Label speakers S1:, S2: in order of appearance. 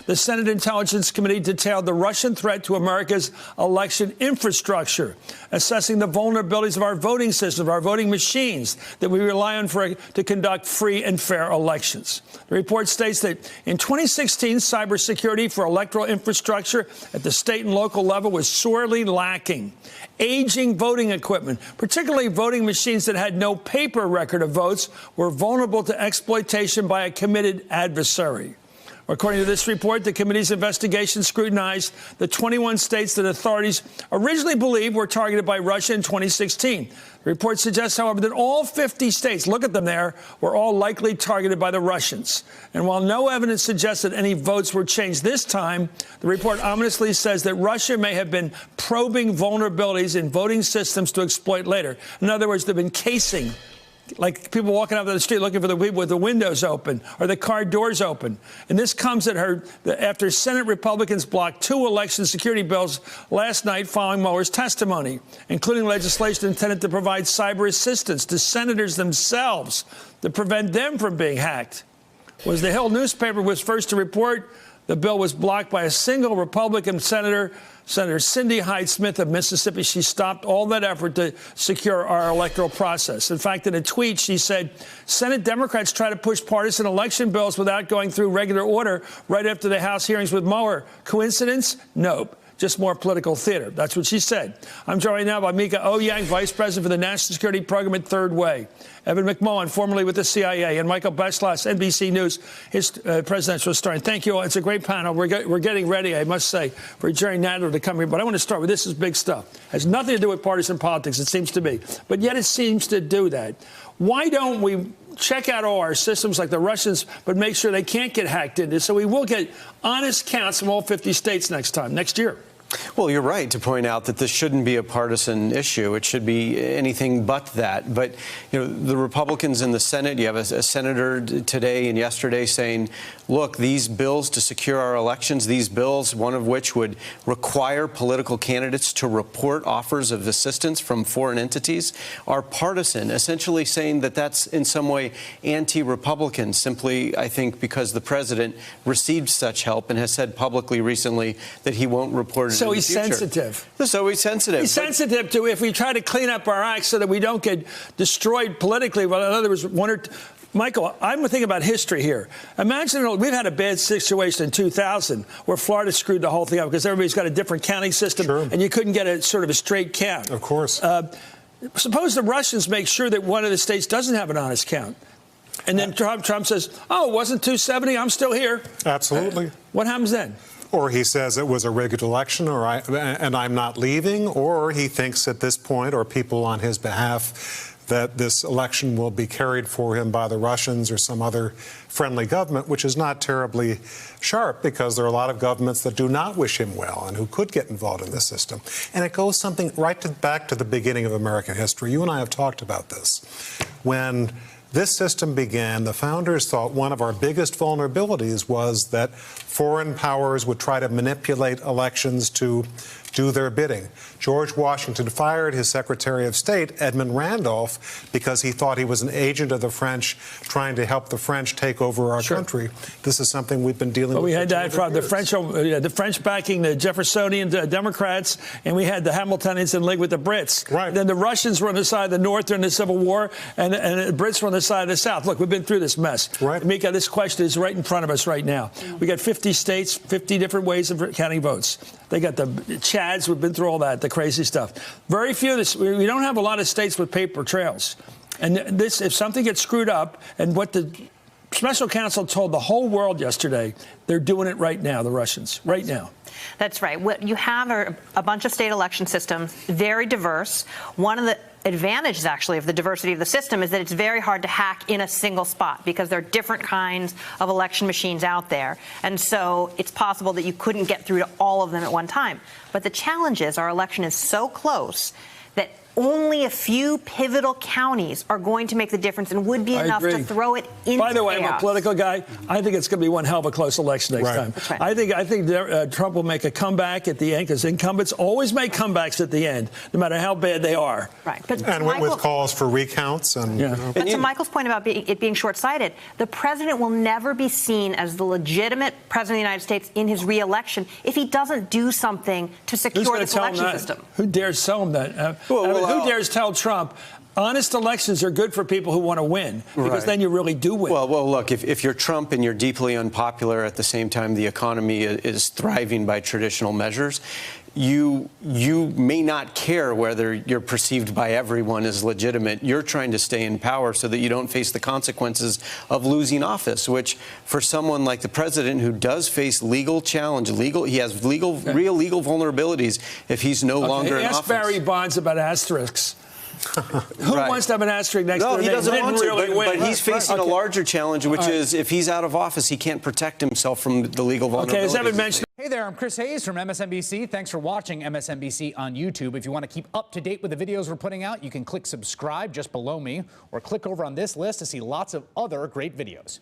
S1: The Senate Intelligence Committee detailed the Russian threat to America's election infrastructure, assessing the vulnerabilities of our voting system, our voting machines that we rely on to conduct free and fair elections. The report states that in 2016, cybersecurity for electoral infrastructure at the state and local level was sorely lacking. Aging voting equipment, particularly voting machines that had no paper record of votes, were vulnerable to exploitation by a committed adversary. According to this report, the committee's investigation scrutinized the 21 states that authorities originally believed were targeted by Russia in 2016. The report suggests, however, that all 50 states, look at them there, were all likely targeted by the Russians. And while no evidence suggests that any votes were changed this time, the report ominously says that Russia may have been probing vulnerabilities in voting systems to exploit later. In other words, they've been casing, like people walking out of the street looking for the people with the windows open or the car doors open. And this comes after Senate Republicans blocked 2 election security bills last night following Mueller's testimony, including legislation intended to provide cyber assistance to senators themselves to prevent them from being hacked. Was the Hill newspaper was first to report, the bill was blocked by a single Republican senator, Senator Cindy Hyde-Smith of Mississippi. She stopped all that effort to secure our electoral process. In fact, in a tweet, she said, Senate Democrats try to push partisan election bills without going through regular order right after the House hearings with Mueller. Coincidence? Nope. Just more political theater. That's what she said. I'm joined right now by Mika Ouyang, Vice President for the National Security Program at Third Way. Evan McMullen, formerly with the CIA, and Michael Beschloss, NBC News, his presidential historian. Thank you all. It's a great panel. We're getting ready, I must say, for Jerry Nadler to come here. But I want to start with this is big stuff. Has nothing to do with partisan politics, it seems to be. But yet it seems to do that. Why don't we check out all our systems like the Russians, but make sure they can't get hacked into, so we will get honest counts from all 50 states next year?
S2: Well, you're right to point out that this shouldn't be a partisan issue. It should be anything but that. But, you know, the Republicans in the Senate, you have a senator today and yesterday saying, look, these bills to secure our elections, these bills, one of which would require political candidates to report offers of assistance from foreign entities, are partisan, essentially saying that that's in some way anti-Republican, simply, I think, because the president received such help and has said publicly recently that he won't report it.
S1: So he's sensitive.
S2: So he's sensitive.
S1: He's sensitive to if we try to clean up our acts so that we don't get destroyed politically. Well, in other words, Michael, I'm thinking about history here. Imagine we've had a bad situation in 2000 where Florida screwed the whole thing up because everybody's got a different counting system, sure, and you couldn't get a sort of a straight count.
S3: Of course.
S1: Suppose the Russians make sure that one of the states doesn't have an honest count. And then Trump says, oh, it wasn't 270, I'm still here.
S3: Absolutely.
S1: What happens then?
S3: Or he says it was a rigged election, and I'm not leaving, or he thinks at this point, or people on his behalf, that this election will be carried for him by the Russians or some other friendly government, which is not terribly sharp because there are a lot of governments that do not wish him well and who could get involved in this system. And it goes something back to the beginning of American history. You and I have talked about this. When this system began, the founders thought one of our biggest vulnerabilities was that foreign powers would try to manipulate elections to do their bidding. George Washington fired his Secretary of State, Edmund Randolph, because he thought he was an agent of the French trying to help the French take over our country. This is something we've been dealing with.
S1: We had that from the French backing the Jeffersonian Democrats, and we had the Hamiltonians in league with the Brits.
S3: Right.
S1: Then the Russians were on the side of the North during the Civil War, and the Brits were on the side of the South. Look, we've been through this mess.
S3: Right.
S1: Mika, this question is right in front of us right now. We got 50 states, 50 different ways of counting votes. They got the Chads. We've been through all that, the crazy stuff. Very few. We don't have a lot of states with paper trails. And this, if something gets screwed up, and what the special counsel told the whole world yesterday, they're doing it right now, the Russians, right now.
S4: That's right. What you have are a bunch of state election systems, very diverse. One of the advantages, actually, of the diversity of the system is that it's very hard to hack in a single spot because there are different kinds of election machines out there. And so it's possible that you couldn't get through to all of them at one time. But the challenge is our election is so close that only a few pivotal counties are going to make the difference and would be
S1: I
S4: enough to
S1: agree.
S4: throw it into
S1: By the way, I'm a
S4: chaos.
S1: political guy. I think it's going to be one hell of a close election next
S3: Right.
S1: time.
S4: That's right.
S1: I think Trump will make a comeback at the end because incumbents always make comebacks at the end, no matter how bad they are.
S4: Right. But
S3: And with calls for recounts and
S1: Yeah.
S3: you know,
S4: But to Michael's point about it being short-sighted, the president will never be seen as the legitimate president of the United States in his re-election if he doesn't do something to
S1: Who's
S4: secure
S1: going to
S4: this
S1: tell him
S4: election
S1: that?
S4: system.
S1: Who dares tell him that?
S2: Well,
S1: who dares tell Trump? Honest elections are good for people who want to win because
S2: Right.
S1: then you really do win.
S2: Well, look, if you're Trump and you're deeply unpopular at the same time the economy is thriving by traditional measures, you may not care whether you're perceived by everyone as legitimate. You're trying to stay in power so that you don't face the consequences of losing office, which for someone like the president who does face legal challenge, he has real legal vulnerabilities if he's no longer in
S1: Ask
S2: office.
S1: Barry Bonds about asterisks. Who
S2: Right.
S1: wants to have an asterisk next to
S2: No,
S1: their
S2: he
S1: name?
S2: doesn't
S1: Didn't
S2: want to,
S1: really win.
S2: but he's facing
S1: Okay.
S2: a larger challenge, which is if he's out of office, he can't protect himself from the legal vulnerabilities.
S1: Okay, as Evan mentioned.
S5: Hey there, I'm Chris Hayes from MSNBC. Thanks for watching MSNBC on YouTube. If you want to keep up to date with the videos we're putting out, you can click subscribe just below me or click over on this list to see lots of other great videos.